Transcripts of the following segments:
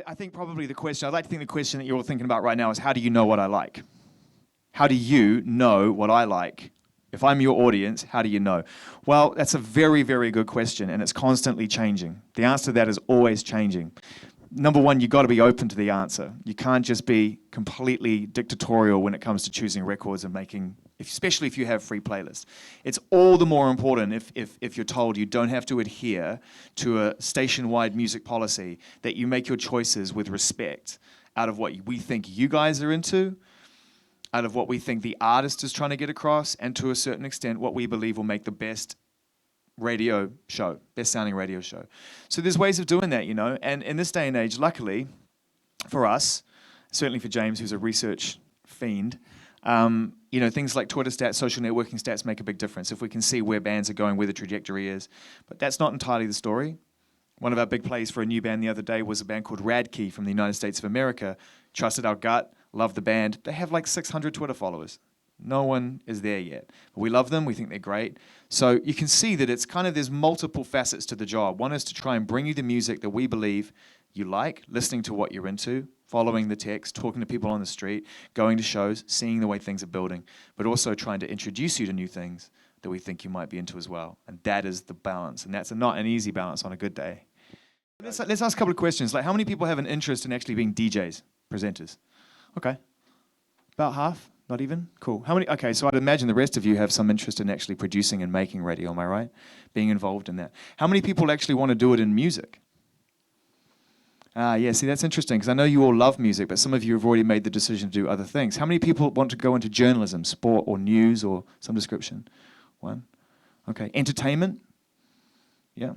I think probably I'd like to think the question that you're all thinking about right now is, how do you know what I like? How do you know what I like? If I'm your audience, how do you know? Well, that's a very, very good question, and it's constantly changing. The answer to that is always changing. Number one, you've got to be open to the answer. You can't just be completely dictatorial when it comes to choosing records and making, especially if you have free playlists. It's all the more important if you're told you don't have to adhere to a station-wide music policy, that you make your choices with respect out of what we think you guys are into, out of what we think the artist is trying to get across, and to a certain extent what we believe will make the best radio show, best sounding radio show. So there's ways of doing that, and in this day and age, luckily for us, certainly for James, who's a research fiend, things like Twitter stats, social networking stats make a big difference if we can see where bands are going, where the trajectory is. But that's not entirely the story. One of our big plays for a new band the other day was a band called Radkey from the United States of America. Trusted our gut, loved the band. They have like 600 Twitter followers. No one is there yet. But we love them, we think they're great. So you can see that it's there's multiple facets to the job. One is to try and bring you the music that we believe you like, listening to what you're into, following the text, talking to people on the street, going to shows, seeing the way things are building, but also trying to introduce you to new things that we think you might be into as well. And that is the balance. And that's not an easy balance on a good day. Let's ask a couple of questions. Like, how many people have an interest in actually being DJs, presenters? Okay. About half? Not even? Cool. How many? Okay, so I'd imagine the rest of you have some interest in actually producing and making radio, am I right? Being involved in that. How many people actually want to do it in music? Yeah, see, that's interesting, because I know you all love music, but some of you have already made the decision to do other things. How many people want to go into journalism, sport, or news, or some description? One. Okay. Entertainment? Yeah.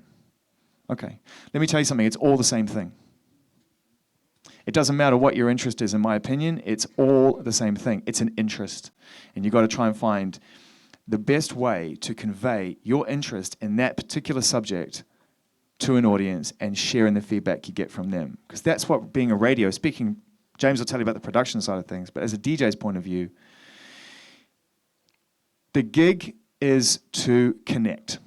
Okay. Let me tell you something. It's all the same thing. It doesn't matter what your interest is, in my opinion. It's all the same thing. It's an interest. And you've got to try and find the best way to convey your interest in that particular subject to an audience and sharing the feedback you get from them. Because that's what being a radio, James will tell you about the production side of things, but as a DJ's point of view, the gig is to connect.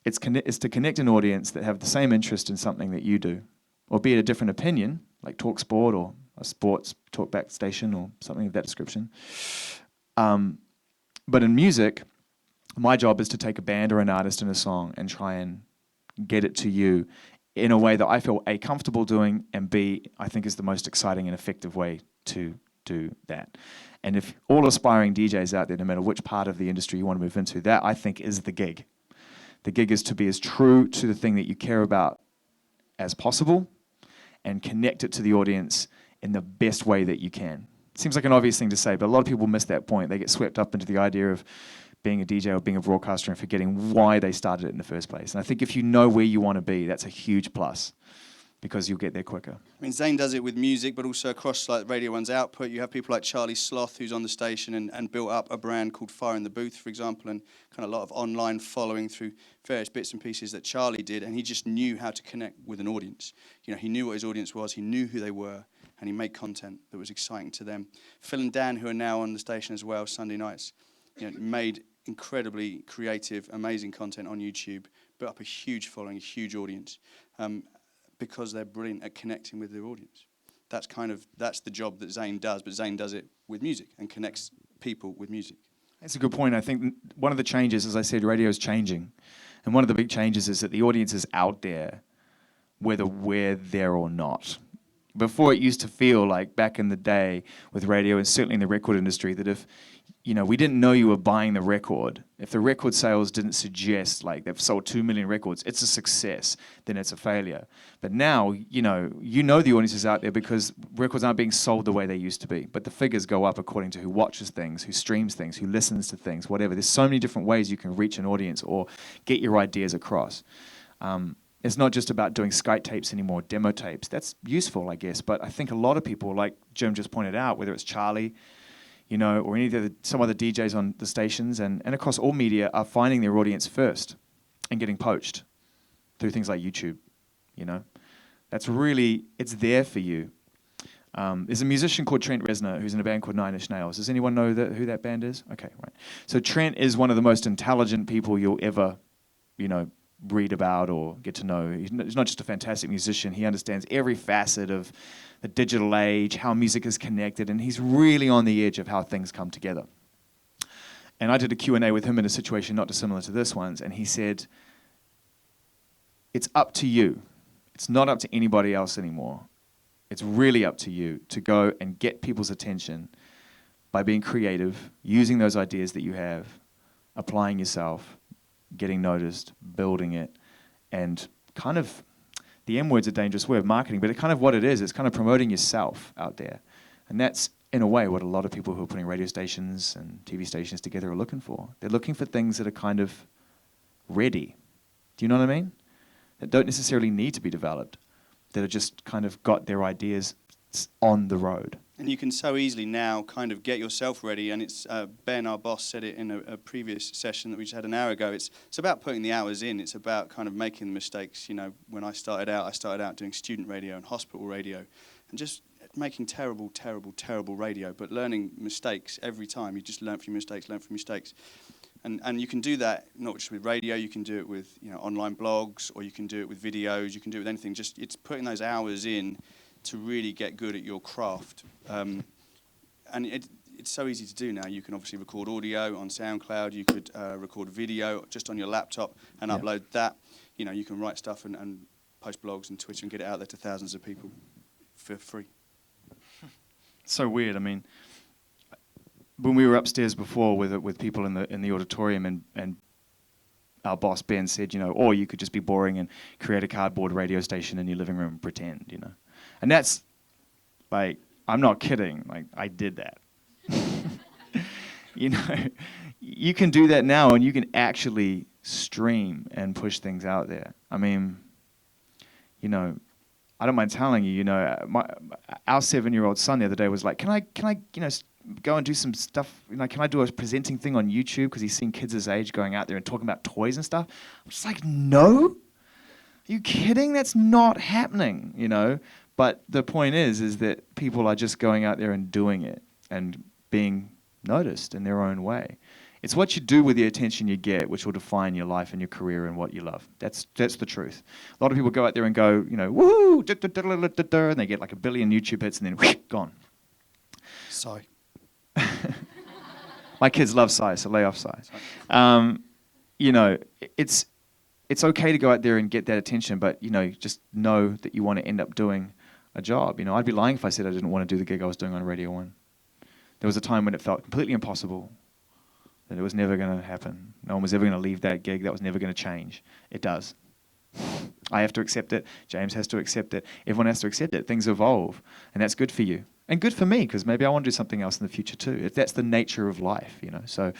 It's to connect an audience that have the same interest in something that you do, or be it a different opinion, like talk sport or a sports talkback station or something of that description. But in music, my job is to take a band or an artist and a song and try and get it to you in a way that I feel A, comfortable doing, and B, I think is the most exciting and effective way to do that. And if all aspiring DJs out there, no matter which part of the industry you want to move into, that I think is the gig. The gig is to be as true to the thing that you care about as possible and connect it to the audience in the best way that you can. Seems like an obvious thing to say, but a lot of people miss that point. They get swept up into the idea of being a DJ or being a broadcaster and forgetting why they started it in the first place. And I think if you know where you want to be, that's a huge plus, because you'll get there quicker. I mean, Zane does it with music, but also across like Radio 1's output. You have people like Charlie Sloth, who's on the station and built up a brand called Fire in the Booth, for example, and kind of a lot of online following through various bits and pieces that Charlie did, and he just knew how to connect with an audience. He knew what his audience was, he knew who they were, and he made content that was exciting to them. Phil and Dan, who are now on the station as well, Sunday nights, made incredibly creative, amazing content on YouTube, built up a huge following, a huge audience, because they're brilliant at connecting with their audience. That's the job that Zane does, but Zane does it with music and connects people with music. That's a good point. I think one of the changes, as I said, radio is changing. And one of the big changes is that the audience is out there, whether we're there or not. Before, it used to feel like back in the day with radio, and certainly in the record industry, that if we didn't know you were buying the record, if the record sales didn't suggest like they've sold 2 million records, it's a success, then it's a failure. But now, the audience is out there because records aren't being sold the way they used to be. But the figures go up according to who watches things, who streams things, who listens to things, whatever. There's so many different ways you can reach an audience or get your ideas across. It's not just about doing Skype tapes anymore, demo tapes. That's useful, I guess. But I think a lot of people, like Jim just pointed out, whether it's Charlie, or some other DJs on the stations and across all media, are finding their audience first and getting poached through things like YouTube. That's really, it's there for you. There's a musician called Trent Reznor who's in a band called Nine Inch Nails. Does anyone know who that band is? Okay, right. So Trent is one of the most intelligent people you'll ever, read about or get to know. He's not just a fantastic musician. He understands every facet of the digital age, how music is connected, and he's really on the edge of how things come together. And I did a Q&A with him in a situation not dissimilar to this one, and he said, it's up to you. It's not up to anybody else anymore. It's really up to you to go and get people's attention by being creative, using those ideas that you have, applying yourself, getting noticed, building it, and kind of, the M word's a dangerous word, marketing, but it's kind of what it is. It's kind of promoting yourself out there. And that's, in a way, what a lot of people who are putting radio stations and TV stations together are looking for. They're looking for things that are kind of ready. Do you know what I mean? That don't necessarily need to be developed, that are just kind of got their ideas on the road. And you can so easily now kind of get yourself ready, and it's Ben, our boss, said it in a previous session that we just had an hour ago. It's about putting the hours in. It's about kind of making the mistakes. You know, when I started out doing student radio and hospital radio, and just making terrible radio, but learning mistakes every time. You just learn from your mistakes, And you can do that not just with radio. You can do it with online blogs, or you can do it with videos. You can do it with anything. Just it's putting those hours in to really get good at your craft. And it's so easy to do now. You can obviously record audio on SoundCloud. You could record video just on your laptop and upload that. You can write stuff and post blogs and Twitter and get it out there to thousands of people for free. So weird. I mean, when we were upstairs before with people in the auditorium, and our boss Ben said, or you could just be boring and create a cardboard radio station in your living room and pretend, And that's, like, I'm not kidding. Like, I did that. You can do that now, and you can actually stream and push things out there. I mean, I don't mind telling you, our 7-year-old son the other day was like, can I, go and do some stuff? Can I do a presenting thing on YouTube? Because he's seen kids his age going out there and talking about toys and stuff. I'm just like, no. Are you kidding? That's not happening, But the point is that people are just going out there and doing it and being noticed in their own way. It's what you do with the attention you get which will define your life and your career and what you love. That's the truth. A lot of people go out there and go, woohoo, and they get like 1 billion YouTube hits and then whoosh, gone. Sigh. My kids love Sigh, so lay off Sigh. It's okay to go out there and get that attention, but just know that you want to end up doing a job. I'd be lying if I said I didn't want to do the gig I was doing on Radio 1. There was a time when it felt completely impossible, that it was never going to happen. No one was ever going to leave that gig. That was never going to change. It does. I have to accept it. James has to accept it. Everyone has to accept it. Things evolve, and that's good for you. And good for me, because maybe I want to do something else in the future too. That's the nature of life, So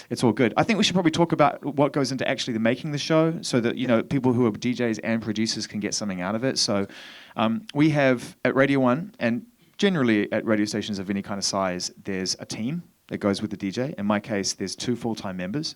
it's all good. I think we should probably talk about what goes into actually the making the show, so that people who are DJs and producers can get something out of it. So we have at Radio 1, and generally at radio stations of any kind of size, there's a team that goes with the DJ. In my case, there's 2 full-time members.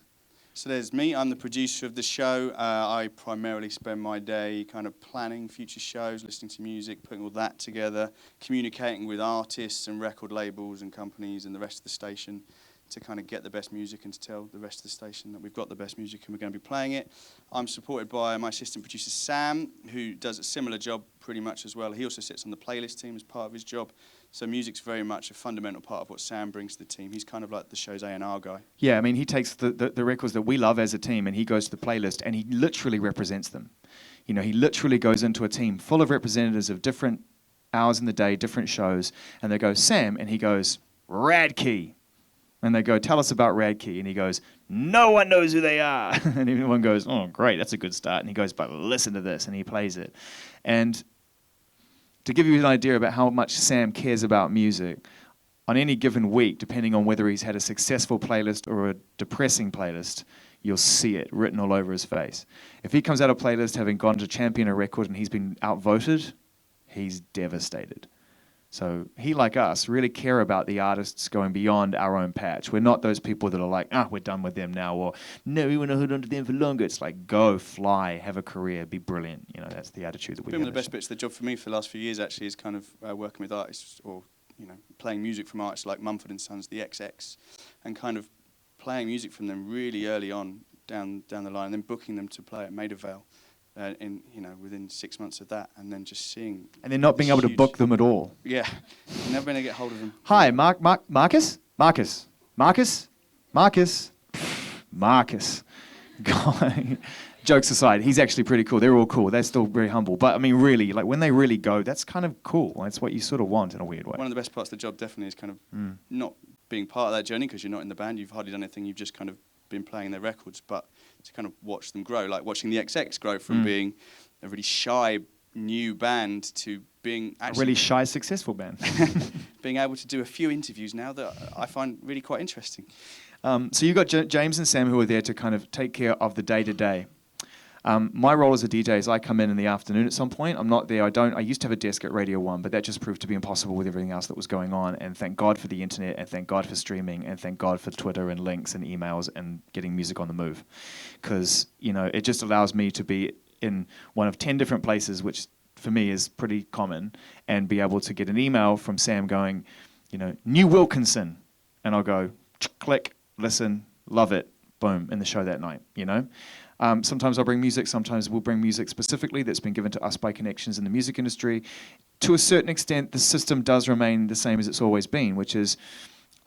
So there's me, I'm the producer of the show. I primarily spend my day kind of planning future shows, listening to music, putting all that together, communicating with artists and record labels and companies and the rest of the station to kind of get the best music and to tell the rest of the station that we've got the best music and we're going to be playing it. I'm supported by my assistant producer Sam, who does a similar job pretty much as well. He also sits on the playlist team as part of his job. So music's very much a fundamental part of what Sam brings to the team. He's kind of like the show's A&R guy. Yeah, I mean, he takes the records that we love as a team and he goes to the playlist and he literally represents them. He literally goes into a team full of representatives of different hours in the day, different shows, and they go, Sam, and he goes, Radkey. And they go, tell us about Radkey. And he goes, no one knows who they are. And everyone goes, oh, great, that's a good start. And he goes, but listen to this. And he plays it. And to give you an idea about how much Sam cares about music, on any given week, depending on whether he's had a successful playlist or a depressing playlist, you'll see it written all over his face. If he comes out of a playlist having gone to champion a record and he's been outvoted, he's devastated. So he, like us, really care about the artists going beyond our own patch. We're not those people that are like, we're done with them now, or no, we want to hold on to them for longer. It's like, go, fly, have a career, be brilliant. That's the attitude that we have. One of the best bits of the job for me for the last few years actually is kind of working with artists or, playing music from artists like Mumford & Sons, the XX, and kind of playing music from them really early on, down the line, and then booking them to play at Maida Vale within 6 months of that, and then just seeing. And then not being able to book them at all. Yeah, never been able to get hold of them. Hi, Marcus. God. Jokes aside, he's actually pretty cool. They're all cool. They're still very humble. But I mean, really, like when they really go, that's kind of cool. That's what you sort of want in a weird way. One of the best parts of the job definitely is kind of not being part of that journey, because you're not in the band. You've hardly done anything. You've just kind of been playing their records. But to kind of watch them grow, like watching the XX grow from being a really shy new band to being actually a really shy, successful band. being able to do a few interviews now that I find really quite interesting. So you've got James and Sam who are there to kind of take care of the day-to-day. My role as a DJ is I come in the afternoon at some point. I'm not there. I used to have a desk at Radio 1, but that just proved to be impossible with everything else that was going on. And thank God for the internet, and thank God for streaming, and thank God for Twitter and links and emails and getting music on the move. Because, it just allows me to be in one of 10 different places, which for me is pretty common, and be able to get an email from Sam going, New Wilkinson. And I'll go, click, listen, love it, boom, in the show that night, Sometimes I'll bring music, sometimes we'll bring music specifically that's been given to us by connections in the music industry. To a certain extent, the system does remain the same as it's always been, which is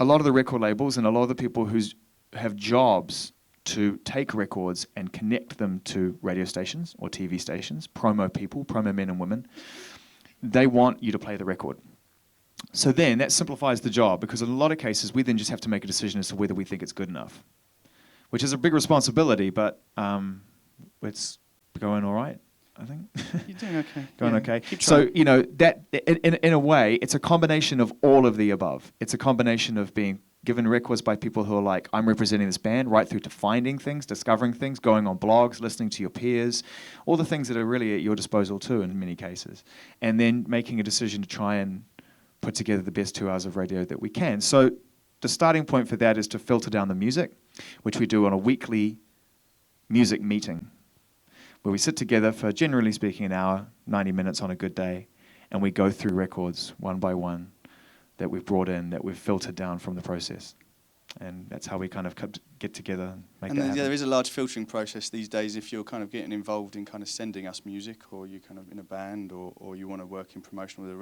a lot of the record labels and a lot of the people who have jobs to take records and connect them to radio stations or TV stations, promo people, promo men and women, they want you to play the record. So then that simplifies the job, because in a lot of cases we then just have to make a decision as to whether we think it's good enough, which is a big responsibility, but it's going all right, I think. You're doing okay. Going okay. So, that in a way, it's a combination of all of the above. It's a combination of being given records by people who are like, I'm representing this band, right through to finding things, discovering things, going on blogs, listening to your peers, all the things that are really at your disposal too in many cases, and then making a decision to try and put together the best 2 hours of radio that we can. So the starting point for that is to filter down the music, which we do on a weekly music meeting, where we sit together for, generally speaking, an hour, 90 minutes on a good day, and we go through records one by one that we've brought in, that we've filtered down from the process. And that's how we kind of get together and make that happen. There is a large filtering process these days if you're kind of getting involved in kind of sending us music, or you're kind of in a band, or you want to work in promotion with a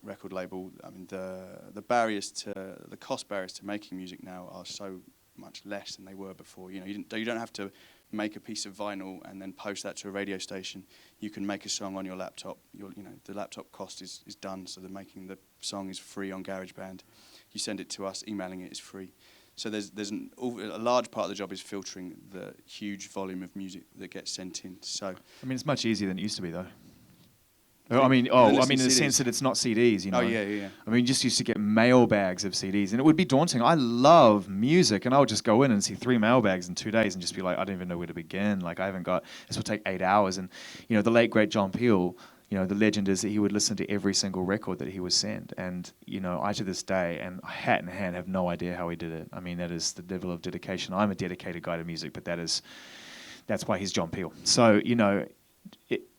record label. I mean, the cost barriers to making music now are so much less than they were before. You don't have to make a piece of vinyl and then post that to a radio station. You can make a song on your laptop. The laptop cost is done, so making the song is free on GarageBand. You send it to us, emailing it is free. So there's a large part of the job is filtering the huge volume of music that gets sent in. So it's much easier than it used to be, though. In the sense that it's not CDs, Oh, yeah. Just used to get mailbags of CDs, and it would be daunting. I love music, and I would just go in and see 3 mailbags in 2 days and just be like, I don't even know where to begin. Like, this will take 8 hours. And, the late, great John Peel, the legend is that he would listen to every single record that he was sent. And, I to this day, and hat in hand, have no idea how he did it. That is the level of dedication. I'm a dedicated guy to music, but that's why he's John Peel. So,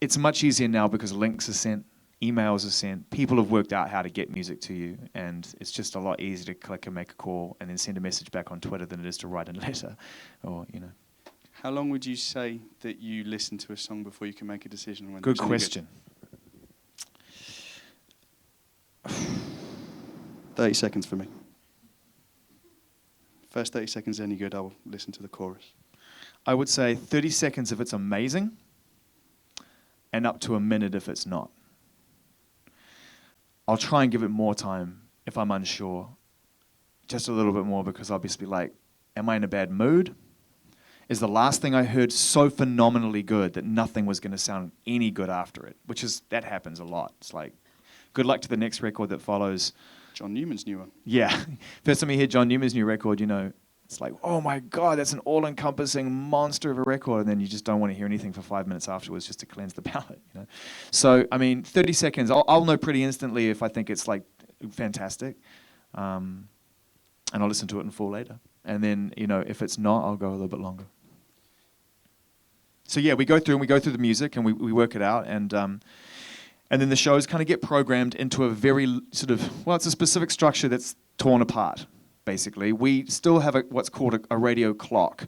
it's much easier now because links are sent, emails are sent, people have worked out how to get music to you, and it's just a lot easier to click and make a call and then send a message back on Twitter than it is to write a letter, or. How long would you say that you listen to a song before you can make a decision? Good question. 30 seconds for me. First 30 seconds any good, I'll listen to the chorus. I would say 30 seconds if it's amazing, and up to a minute if it's not. I'll try and give it more time if I'm unsure. Just a little bit more, because I'll just be like, am I in a bad mood? Is the last thing I heard so phenomenally good that nothing was going to sound any good after it? That happens a lot. It's like, good luck to the next record that follows. John Newman's new one. Yeah. First time you hear John Newman's new record, it's like, oh my God, that's an all-encompassing monster of a record, and then you just don't want to hear anything for 5 minutes afterwards just to cleanse the palate. So 30 seconds. I'll know pretty instantly if I think it's like fantastic, and I'll listen to it in full later. And then if it's not, I'll go a little bit longer. So yeah, we go through the music and we work it out, and then the shows kind of get programmed into a very sort of, it's a specific structure that's torn apart. Basically, we still have what's called a radio clock,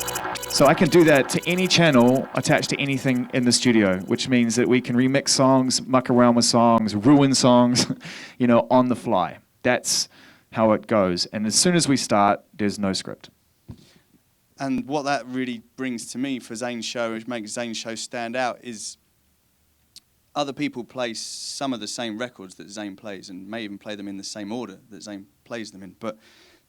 Bye. So I can do that to any channel attached to anything in the studio, which means that we can remix songs, muck around with songs, ruin songs, on the fly. That's how it goes. And as soon as we start, there's no script. And what that really brings to me for Zane's show, which makes Zane's show stand out, is other people play some of the same records that Zane plays and may even play them in the same order that Zane plays them in, but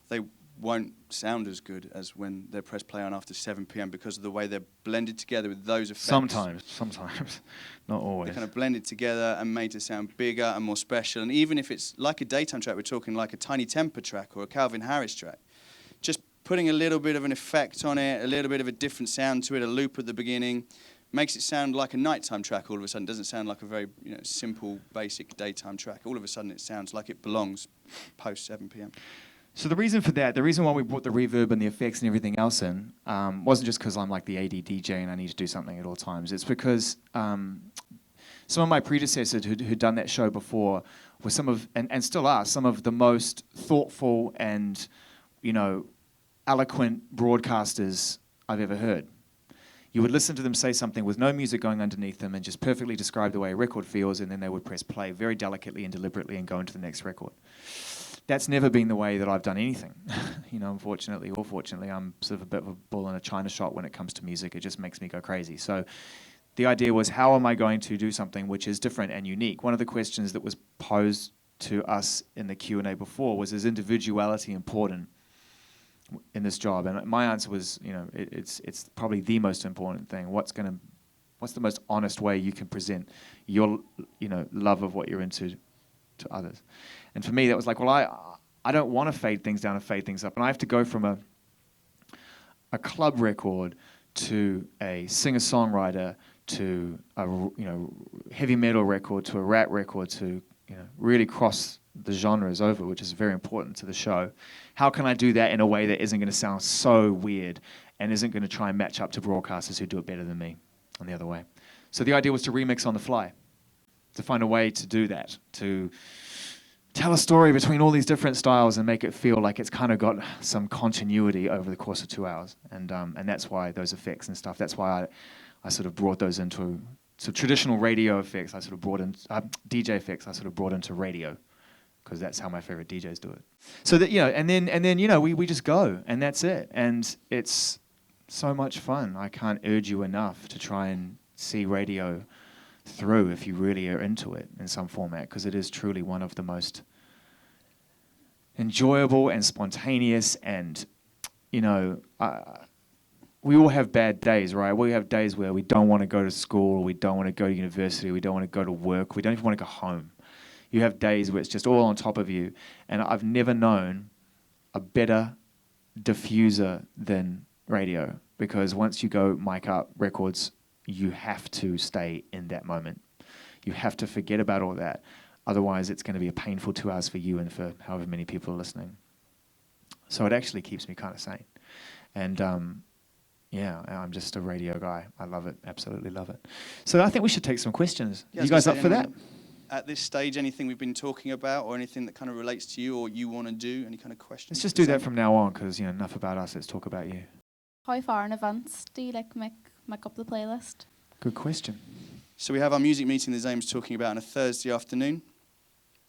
they won't sound as good as when they're press play on after 7 p.m. because of the way they're blended together with those effects. Sometimes, not always. They're kind of blended together and made to sound bigger and more special. And even if it's like a daytime track, we're talking like a Tiny Temper track or a Calvin Harris track, just putting a little bit of an effect on it, a little bit of a different sound to it, a loop at the beginning, makes it sound like a nighttime track all of a sudden. It doesn't sound like a very simple, basic daytime track. All of a sudden it sounds like it belongs post 7 p.m. So the reason for that, the reason why we brought the reverb and the effects and everything else in, wasn't just because I'm like the AD DJ and I need to do something at all times. It's because some of my predecessors who'd done that show before were and still are, some of the most thoughtful and, eloquent broadcasters I've ever heard. You would listen to them say something with no music going underneath them and just perfectly describe the way a record feels, and then they would press play very delicately and deliberately and go into the next record. That's never been the way that I've done anything. Unfortunately or fortunately, I'm sort of a bit of a bull in a china shop when it comes to music. It just makes me go crazy. So the idea was, how am I going to do something which is different and unique? One of the questions that was posed to us in the Q&A before was, is individuality important in this job? And my answer was, it's probably the most important thing. What's the most honest way you can present your, love of what you're into to others? And for me, that was like, well, I don't want to fade things down and fade things up. And I have to go from a club record to a singer-songwriter to a heavy metal record to a rap record to really cross the genres over, which is very important to the show. How can I do that in a way that isn't going to sound so weird and isn't going to try and match up to broadcasters who do it better than me on the other way? So the idea was to remix on the fly, to find a way to do that, to tell a story between all these different styles and make it feel like it's kind of got some continuity over the course of 2 hours. And that's why those effects and stuff, that's why I sort of brought those into traditional radio effects. I sort of brought in DJ effects. I sort of brought into radio because that's how my favorite DJs do it. So that and then we just go, and that's it. And it's so much fun. I can't urge you enough to try and see radio through if you really are into it in some format, because it is truly one of the most enjoyable and spontaneous and we all have bad days, right? We have days where we don't want to go to school, we don't want to go to university, we don't want to go to work, we don't even want to go home. You have days where it's just all on top of you, and I've never known a better diffuser than radio, because once you go mic up records, you have to stay in that moment. You have to forget about all that. Otherwise, it's going to be a painful 2 hours for you and for however many people are listening. So it actually keeps me kind of sane. And I'm just a radio guy. I love it. Absolutely love it. So I think we should take some questions. Yeah, you guys up for that? At this stage, anything we've been talking about or anything that kind of relates to you or you want to do? Any kind of questions? Let's just do that from now on, because enough about us. Let's talk about you. How far in advance do you make up the playlist? Good question. So we have our music meeting that Zane was talking about on a Thursday afternoon.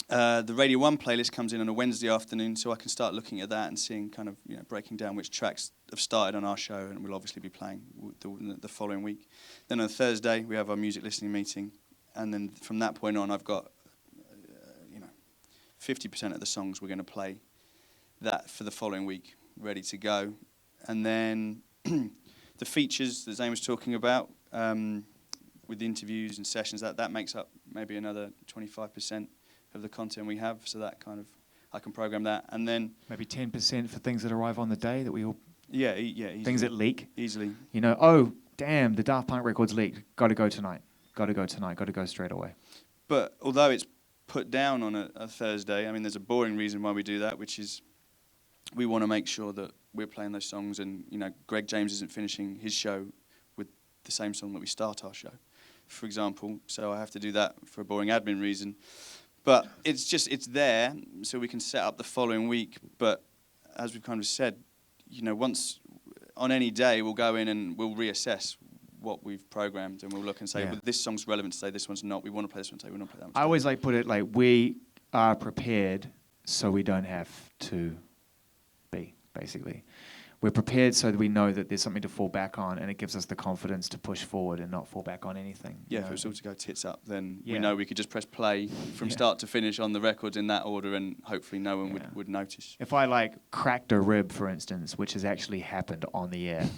The Radio 1 playlist comes in on a Wednesday afternoon, so I can start looking at that and seeing kind of, breaking down which tracks have started on our show and we'll obviously be playing the following week. Then on Thursday, we have our music listening meeting, and then from that point on, I've got, 50% of the songs we're going to play that for the following week ready to go. And then the features that Zane was talking about, with the interviews and sessions, that makes up maybe another 25% of the content we have, so that kind of, I can program that. And then maybe 10% for things that arrive on the day that we all... Yeah, easily. Things that leak. Easily. Oh, damn, the Daft Punk record's leaked. Got to go tonight. Got to go straight away. But although it's put down on a Thursday, there's a boring reason why we do that, which is we want to make sure that we're playing those songs and, Greg James isn't finishing his show with the same song that we start our show, for example. So I have to do that for a boring admin reason. But it's there, so we can set up the following week. But as we've kind of said, once on any day we'll go in and we'll reassess what we've programmed, and we'll look and say, Yeah. well, this song's relevant today, this one's not. We want to play this one today, we want to play that one I today. always like put it like we are prepared so we don't have to be, basically. We're prepared so that we know that there's something to fall back on, and it gives us the confidence to push forward and not fall back on anything. Yeah, you if know? it was all to go tits up, then Yeah. we know we could just press play from Yeah. start to finish on the records in that order, and hopefully no one Yeah. would notice. If I like cracked a rib, for instance, which has actually happened on the air,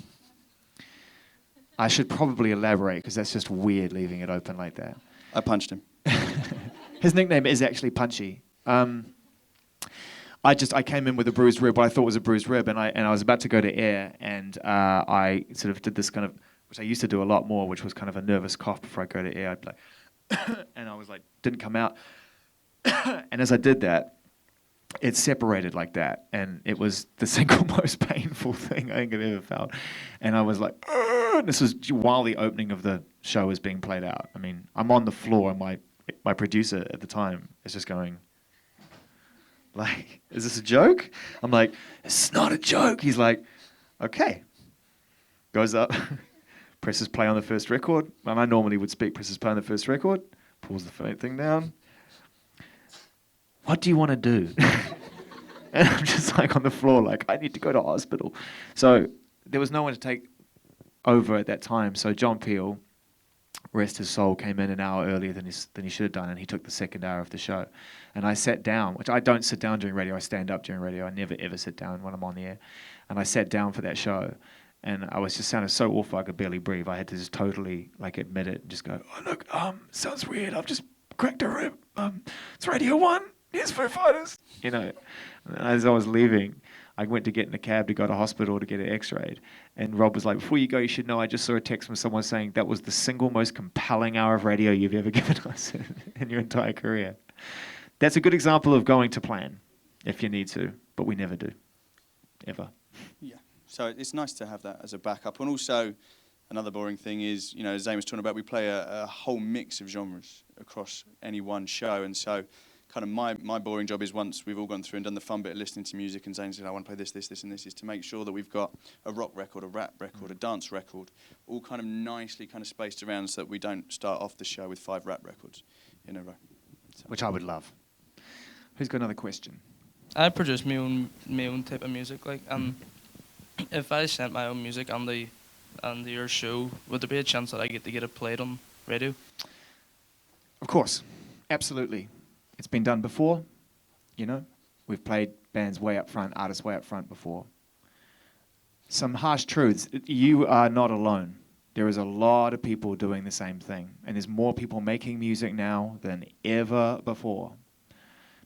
I should probably elaborate because that's just weird leaving it open like that. I punched him. His nickname is actually Punchy. I came in with a bruised rib, what I thought was a bruised rib, and I was about to go to air, and I sort of did this kind of, which I used to do a lot more, which was kind of a nervous cough before I go to air. I'd be like, and I was like, didn't come out. And as I did that, it separated like that, and it was the single most painful thing I think I've ever felt. And I was like, this was while the opening of the show was being played out. I mean, I'm on the floor, and my producer at the time is just going, like, is this a joke? I'm like, it's not a joke. He's like, okay. Goes up, presses play on the first record. And I normally would speak, presses play on the first record, pulls the thing down. What do you want to do? And I'm just like on the floor, like, I need to go to hospital. So there was no one to take over at that time. So John Peel, rest his soul, came in an hour earlier than he should have done, and he took the second hour of the show. And I sat down, which I don't sit down during radio. I stand up during radio. I never ever sit down when I'm on the air. And I sat down for that show, and I was just sounded so awful I could barely breathe. I had to just totally like admit it and just go, oh look, sounds weird. I've just cracked a rib. It's Radio 1. Here's Foo Fighters. You know. And as I was leaving, I went to get in a cab to go to hospital to get it x-rayed. And Rob was like, before you go, you should know I just saw a text from someone saying that was the single most compelling hour of radio you've ever given us in your entire career. That's a good example of going to plan if you need to, but we never do, ever. Yeah. So it's nice to have that as a backup. And also, another boring thing is, you know, as Zane was talking about, we play a whole mix of genres across any one show. And so kind of my boring job is, once we've all gone through and done the fun bit of listening to music, and Zane said, I want to play this, this, this, and this, is to make sure that we've got a rock record, a rap record, a dance record, all kind of nicely kind of spaced around so that we don't start off the show with 5 rap records in a row. So. Which I would love. Who's got another question? I produce my own type of music, like, and if I sent my own music on your show, would there be a chance that I get to get it played on radio? Of course, absolutely. It's been done before, you know. We've played bands way up front, artists way up front before. Some harsh truths. You are not alone. There is a lot of people doing the same thing, and there's more people making music now than ever before.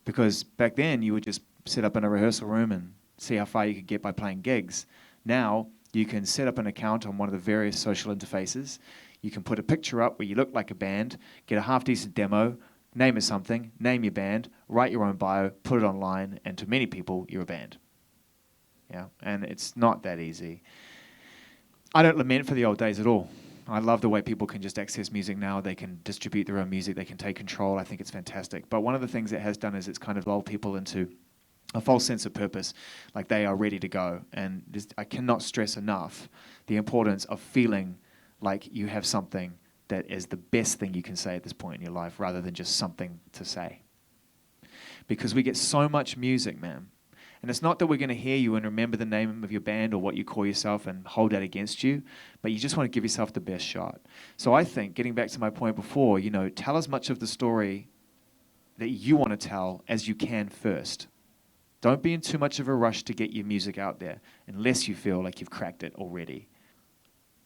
Because back then, you would just sit up in a rehearsal room and see how far you could get by playing gigs. Now, you can set up an account on one of the various social interfaces. You can put a picture up where you look like a band, get a half-decent demo, name it something, name your band, write your own bio, put it online, and to many people, you're a band. Yeah, and it's not that easy. I don't lament for the old days at all. I love the way people can just access music now. They can distribute their own music. They can take control. I think it's fantastic. But one of the things it has done is it's kind of lulled people into a false sense of purpose, like they are ready to go. And I cannot stress enough the importance of feeling like you have something that is the best thing you can say at this point in your life, rather than just something to say. Because we get so much music, man. And it's not that we're going to hear you and remember the name of your band or what you call yourself and hold that against you, but you just want to give yourself the best shot. So I think, getting back to my point before, you know, tell as much of the story that you want to tell as you can first. Don't be in too much of a rush to get your music out there unless you feel like you've cracked it already.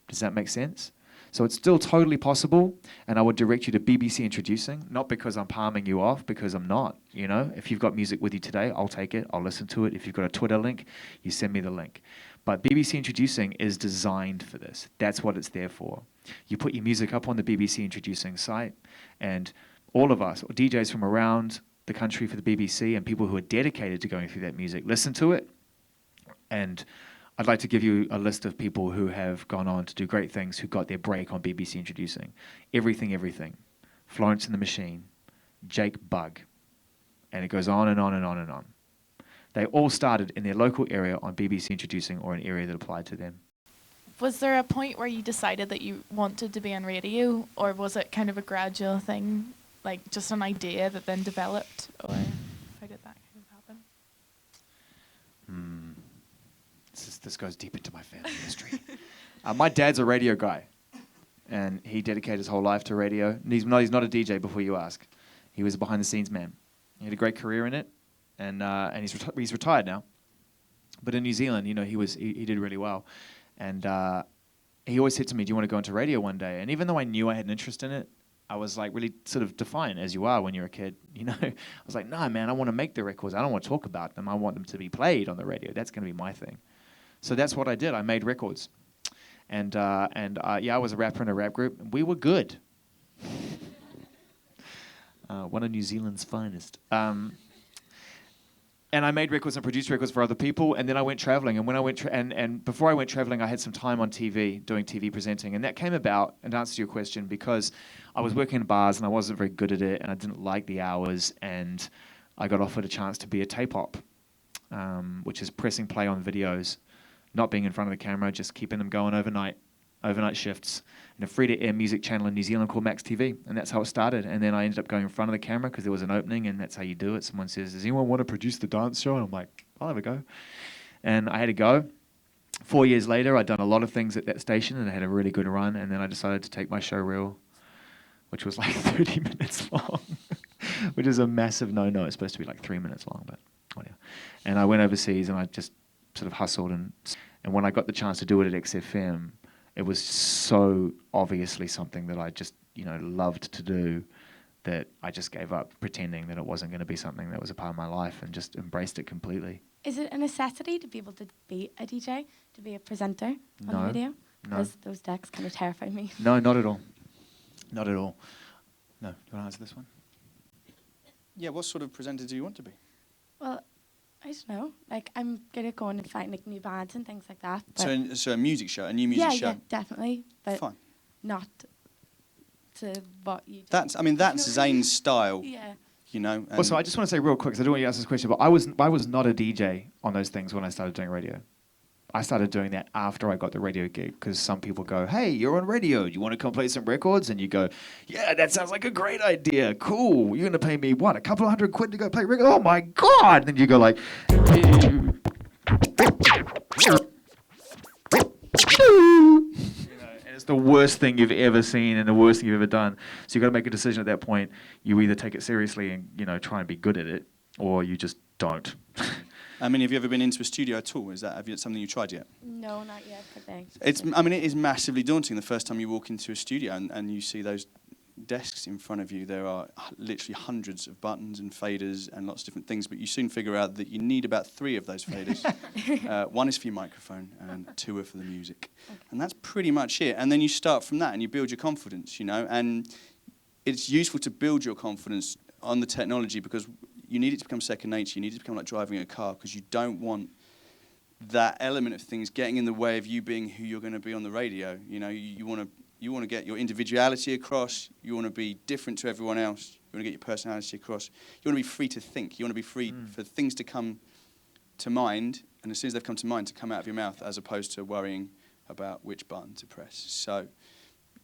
Does that make sense? So it's still totally possible, and I would direct you to BBC Introducing, not because I'm palming you off, because I'm not, you know. If you've got music with you today, I'll take it, I'll listen to it. If you've got a Twitter link, you send me the link. But BBC Introducing is designed for this. That's what it's there for. You put your music up on the BBC Introducing site, and all of us, DJs from around the country for the BBC and people who are dedicated to going through that music, listen to it. And I'd like to give you a list of people who have gone on to do great things, who got their break on BBC Introducing. Everything. Florence and the Machine, Jake Bugg, and it goes on and on and on and on. They all started in their local area on BBC Introducing or an area that applied to them. Was there a point where you decided that you wanted to be on radio, or was it kind of a gradual thing, like just an idea that then developed, or how did that kind of happen? This goes deep into my family history. My dad's a radio guy, and he dedicated his whole life to radio. And he's not a DJ, before you ask. He was a behind-the-scenes man. He had a great career in it, and he's retired now. But in New Zealand, you know, he did really well. And he always said to me, "Do you want to go into radio one day?" And even though I knew I had an interest in it, I was like really sort of defiant, as you are when you're a kid. You know, I was like, "No, man, I want to make the records. I don't want to talk about them. I want them to be played on the radio. That's going to be my thing." So that's what I did. I made records, and I was a rapper in a rap group. And we were good. One of New Zealand's finest. And I made records and produced records for other people, and then I went traveling. And when I went and before I went traveling, I had some time on TV doing TV presenting, and that came about, and to answer your question, because I was working in bars and I wasn't very good at it, and I didn't like the hours, and I got offered a chance to be a tape op, which is pressing play on videos, not being in front of the camera, just keeping them going overnight shifts, in a free-to-air music channel in New Zealand called Max TV, and that's how it started. And then I ended up going in front of the camera because there was an opening, and that's how you do it. Someone says, "Does anyone want to produce the dance show?" And I'm like, "I'll have a go." And I had a go. 4 years later, I'd done a lot of things at that station, and I had a really good run, and then I decided to take my show real, which was like 30 minutes long, which is a massive no-no. It's supposed to be like 3 minutes long, but whatever. And I went overseas, and I just sort of hustled, and when I got the chance to do it at XFM, it was so obviously something that I just, you know, loved to do, that I just gave up pretending that it wasn't going to be something that was a part of my life, and just embraced it completely. Is it a necessity to be able to be a DJ, to be a presenter on No, the radio? no. Because those decks kind of terrify me. No, not at all. Not at all. No, do you want to answer this one? Yeah, what sort of presenter do you want to be? Well, I don't know. Like, I'm good at going and finding like new bands and things like that. So a music show, a new music show. Yeah, definitely. But Fine. not to what you do. That's Zane's style. Yeah. You know. Also, I just want to say real quick, because I don't want you to ask this question, but I was not a DJ on those things when I started doing radio. I started doing that after I got the radio gig, because some people go, "Hey, you're on radio. Do you want to come play some records?" And you go, "Yeah, that sounds like a great idea. Cool. You're going to pay me, what, a couple of $100 to go play records? Oh, my God." And then you go like... And it's the worst thing you've ever seen and the worst thing you've ever done. So you've got to make a decision at that point. You either take it seriously and, you know, try and be good at it, or you just don't. I mean, have you ever been into a studio at all? Have you something you tried yet? No, not yet. But thanks. It is massively daunting the first time you walk into a studio and you see those desks in front of you. There are literally hundreds of buttons and faders and lots of different things, but you soon figure out that you need about 3 of those faders. One is for your microphone and 2 are for the music. Okay. And that's pretty much it. And then you start from that and you build your confidence, you know, and it's useful to build your confidence on the technology, because you need it to become second nature. You need it to become like driving a car, because you don't want that element of things getting in the way of you being who you're going to be on the radio. You know, you want to get your individuality across. You want to be different to everyone else. You want to get your personality across. You want to be free to think. You want to be free for things to come to mind, and as soon as they've come to mind, to come out of your mouth, as opposed to worrying about which button to press. So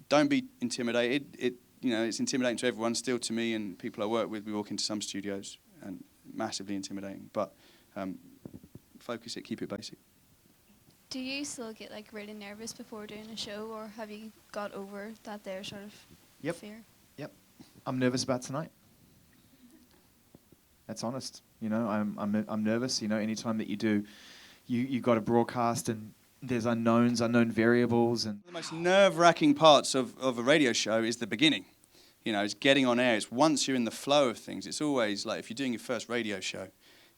don't be intimidated. It's intimidating to everyone, still to me and people I work with. We walk into some studios and massively intimidating, but focus it, keep it basic. Do you still get like really nervous before doing a show, or have you got over that there sort of fear? Yep. I'm nervous about tonight. That's honest. You know, I'm nervous. You know, anytime that you do, you got to broadcast, and there's unknown variables, and the most nerve-wracking parts of a radio show is the beginning. You know, it's getting on air. It's once you're in the flow of things. It's always like, if you're doing your first radio show,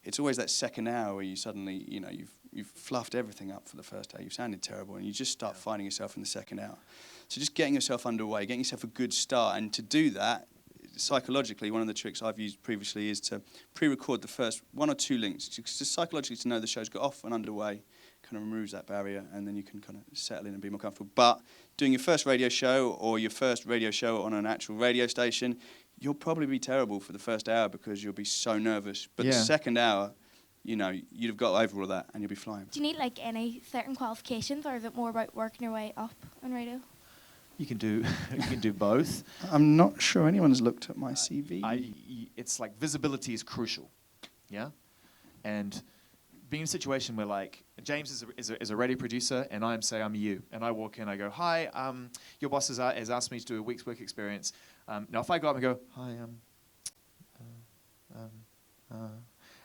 it's always that second hour where you suddenly, you know, you've fluffed everything up for the first hour. You've sounded terrible, and you just start finding yourself in the second hour. So just getting yourself underway, getting yourself a good start, and to do that, psychologically, one of the tricks I've used previously is to pre-record the first 1 or 2 links, just psychologically to know the show's got off and underway. Kind of removes that barrier, and then you can kind of settle in and be more comfortable. But doing your first radio show, or your first radio show on an actual radio station, you'll probably be terrible for the first hour because you'll be so nervous. But the second hour, you know, you'd have got over all of that and you'll be flying. Do you need like any certain qualifications, or is it more about working your way up on radio? You can do you can do both. I'm not sure anyone's looked at my CV. It's like visibility is crucial, yeah, and being in a situation where like James is a radio producer and I'm you, and I walk in, I go, hi, your boss has asked me to do a week's work experience. Now if I go up and go, hi,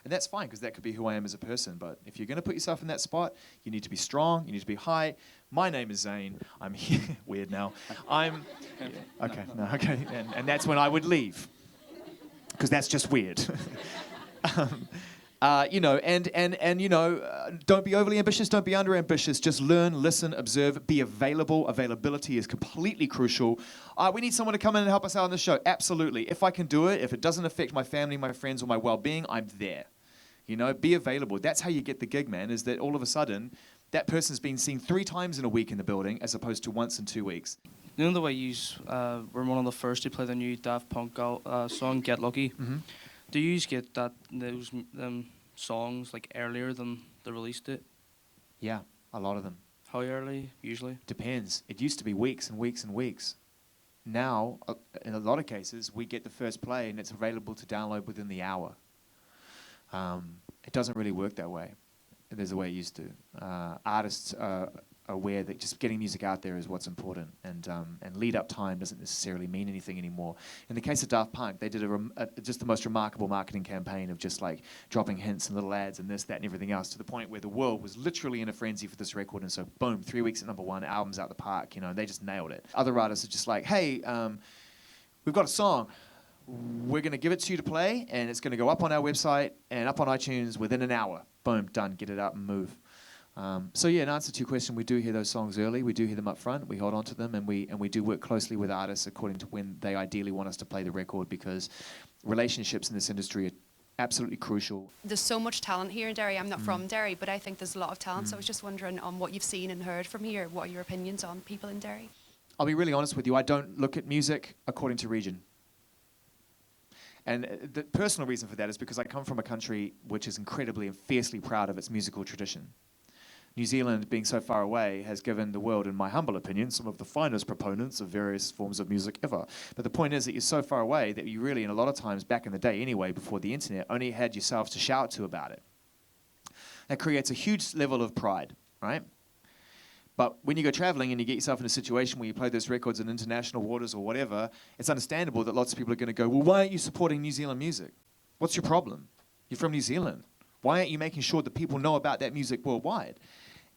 and that's fine because that could be who I am as a person. But if you're going to put yourself in that spot, you need to be strong. You need to be hi. My name is Zane. I'm here. Weird now. I'm okay. No, okay. And that's when I would leave because that's just weird. You know, and you know, don't be overly ambitious. Don't be under ambitious. Just learn, listen, observe, be available. Availability is completely crucial. We need someone to come in and help us out on the show. Absolutely. If I can do it, if it doesn't affect my family, my friends, or my well-being, I'm there. You know, be available. That's how you get the gig, man, is that all of a sudden, that person's been seen 3 times in a week in the building as opposed to once in 2 weeks. You know the way you were one of the first to play the new Daft Punk song "Get Lucky." Mm-hmm. Do you get those songs like earlier than the release date? Yeah, a lot of them. How early usually? Depends. It used to be weeks and weeks and weeks. Now, in a lot of cases, we get the first play and it's available to download within the hour. It doesn't really work that way. There's the way it used to. Artists are aware that just getting music out there is what's important, and lead-up time doesn't necessarily mean anything anymore. In the case of Daft Punk, they did just the most remarkable marketing campaign of just like dropping hints and little ads and this, that, and everything else, to the point where the world was literally in a frenzy for this record, and so boom, 3 weeks at #1, albums out the park, you know, and they just nailed it. Other artists are just like, hey, we've got a song. We're going to give it to you to play, and it's going to go up on our website and up on iTunes within an hour. Boom, done, get it up and move. So yeah, in answer to your question, we do hear those songs early. We do hear them up front. We hold on to them, and we do work closely with artists according to when they ideally want us to play the record, because relationships in this industry are absolutely crucial. There's so much talent here in Derry. I'm not from Derry, but I think there's a lot of talent. So I was just wondering on what you've seen and heard from here. What are your opinions on people in Derry? I'll be really honest with you. I don't look at music according to region. And the personal reason for that is because I come from a country which is incredibly and fiercely proud of its musical tradition. New Zealand, being so far away, has given the world, in my humble opinion, some of the finest proponents of various forms of music ever. But the point is that you're so far away that you really, and a lot of times back in the day anyway, before the internet, only had yourself to shout to about it. That creates a huge level of pride, right? But when you go traveling and you get yourself in a situation where you play those records in international waters or whatever, it's understandable that lots of people are going to go, well, why aren't you supporting New Zealand music? What's your problem? You're from New Zealand. Why aren't you making sure that people know about that music worldwide?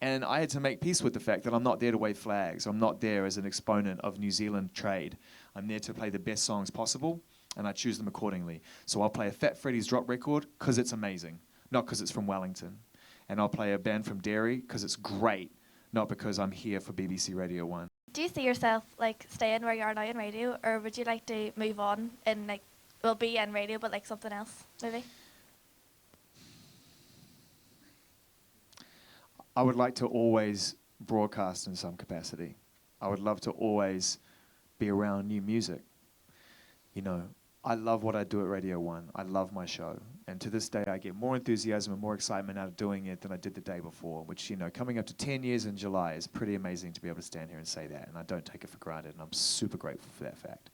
And I had to make peace with the fact that I'm not there to wave flags. I'm not there as an exponent of New Zealand trade. I'm there to play the best songs possible, and I choose them accordingly. So I'll play a Fat Freddy's Drop record because it's amazing, not because it's from Wellington. And I'll play a band from Derry because it's great, not because I'm here for BBC Radio 1. Do you see yourself like staying where you are now in radio, or would you like to move on and like, well, be in radio but like something else maybe? I would like to always broadcast in some capacity. I would love to always be around new music. You know, I love what I do at Radio 1. I love my show. And to this day, I get more enthusiasm and more excitement out of doing it than I did the day before, which, you know, coming up to 10 years in July is pretty amazing to be able to stand here and say that. And I don't take it for granted, and I'm super grateful for that fact.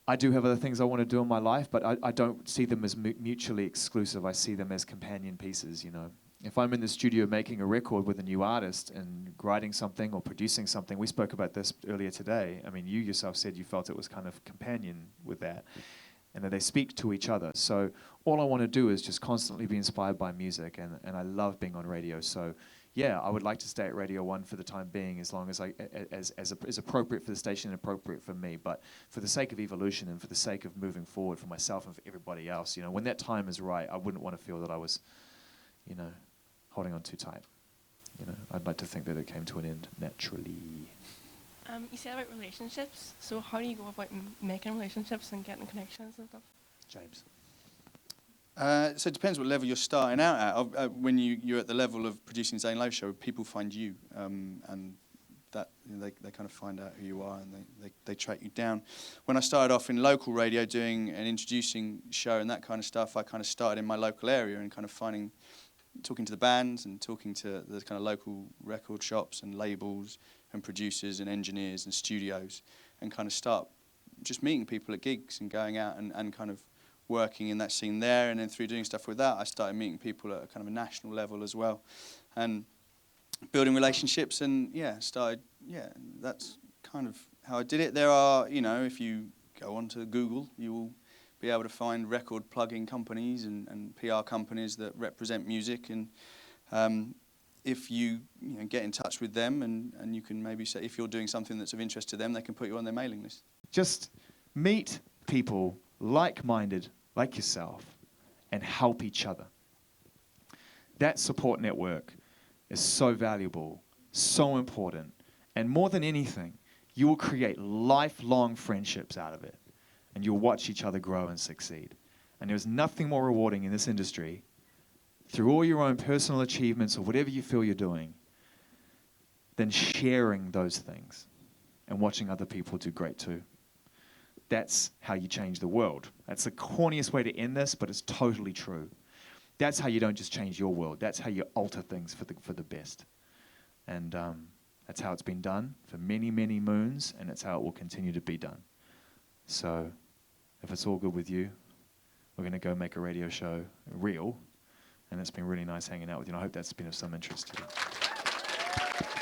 I do have other things I want to do in my life, but I don't see them as mutually exclusive. I see them as companion pieces, you know. If I'm in the studio making a record with a new artist and writing something or producing something, we spoke about this earlier today. I mean, you yourself said you felt it was kind of companion with that, and that they speak to each other. So all I want to do is just constantly be inspired by music, and I love being on radio. So yeah, I would like to stay at Radio 1 for the time being, as long as as appropriate for the station and appropriate for me. But for the sake of evolution and for the sake of moving forward for myself and for everybody else, you know, when that time is right, I wouldn't want to feel that I was, you know, holding on too tight. You know, I'd like to think that it came to an end naturally. You said about relationships, so how do you go about making relationships and getting connections and stuff? James. So it depends what level you're starting out at. When you're at the level of producing Zane Lowe show, people find you, and that they kind of find out who you are, and they track you down. When I started off in local radio doing an introducing show and that kind of stuff, I kind of started in my local area and kind of talking to the bands and talking to the kind of local record shops and labels and producers and engineers and studios, and kind of start just meeting people at gigs and going out and kind of working in that scene there. And then through doing stuff with that, I started meeting people at a kind of a national level as well, and building relationships. And that's kind of how I did it. There are, if you go onto Google, you will be able to find record plugging companies and PR companies that represent music, and if you get in touch with them, and you can maybe say, if you're doing something that's of interest to them, they can put you on their mailing list. Just meet people like-minded, like yourself, and help each other. That support network is so valuable, so important, and more than anything, you will create lifelong friendships out of it, and you'll watch each other grow and succeed. And there's nothing more rewarding in this industry, through all your own personal achievements or whatever you feel you're doing, than sharing those things and watching other people do great too. That's how you change the world. That's the corniest way to end this, but it's totally true. That's how you don't just change your world. That's how you alter things for the best. And that's how it's been done for many, many moons, and it's how it will continue to be done. So if it's all good with you, we're going to go make a radio show real. And it's been really nice hanging out with you, and I hope that's been of some interest to you.